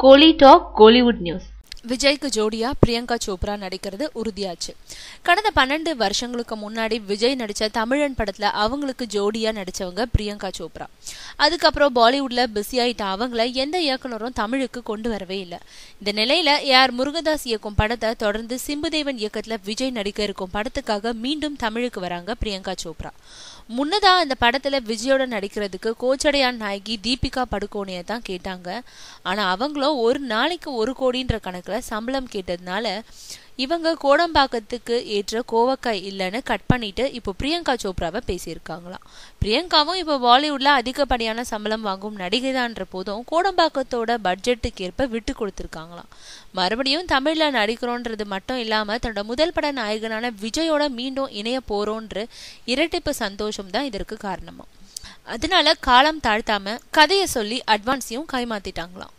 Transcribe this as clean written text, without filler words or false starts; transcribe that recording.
கோலி talk Kollywood news. விஜய்க்கு ஜோடியா பிரியங்கா சோப்ரா நடிக்கிறது உறுதியாச்சு. கடந்த 12 வருஷங்களுக்கு முன்னாடி விஜய் நடிச்ச தமிழன் படத்துல அவங்களுக்கு ஜோடியா நடிச்சவங்க பிரியங்கா சோப்ரா. அதுக்கப்புறம் பாலிவுட்ல பிஸி ஆயிட்ட அவங்கள எந்த இயக்குனரும் தமிழுக்கு கொண்டு வரவே இல்லை. இந்த நிலையில AR முருகதாஸ் இயக்கும் படத்தை தொடர்ந்து சிம்புதேவன் இயக்கத்துல விஜய் நடிக்க இருக்கும் படத்துக்காக மீண்டும் தமிழுக்கு வராங்க பிரியங்கா சோப்ரா. முன்னதா இந்த படத்துல விஜயோட நடிக்கிறதுக்கு கோச்சடையான் நாயகி தீபிகா படுகோனியை தான் கேட்டாங்க. ஆனா அவங்களும் ஒரு நாளைக்கு 1 கோடின்ற கணக்குல சம்பளம் கேட்டதுனால இவங்க கோடம்பாக்கத்துக்கு ஏற்ற கோவக்காய் இல்லைன்னு கட் பண்ணிட்டு இப்போ பிரியங்கா சோப்ராவை பேசியிருக்காங்களாம். பிரியங்காவும் இப்போ பாலிவுட்ல அதிகப்படியான சம்பளம் வாங்கும் நடிகைதான்ற போதும் கோடம்பாக்கத்தோட பட்ஜெட்டுக்கு ஏற்ப விட்டு கொடுத்துருக்காங்களாம். மறுபடியும் தமிழ்ல நடிக்கிறோன்றது மட்டும் இல்லாம தன்னோட முதல் பட நாயகனான விஜயோட மீண்டும் இணைய போறோன்ற இரட்டிப்பு சந்தோஷம் தான் இதற்கு காரணமா. அதனால காலம் தாழ்த்தாம கதையை சொல்லி அட்வான்ஸையும் கைமாத்திட்டாங்களாம்.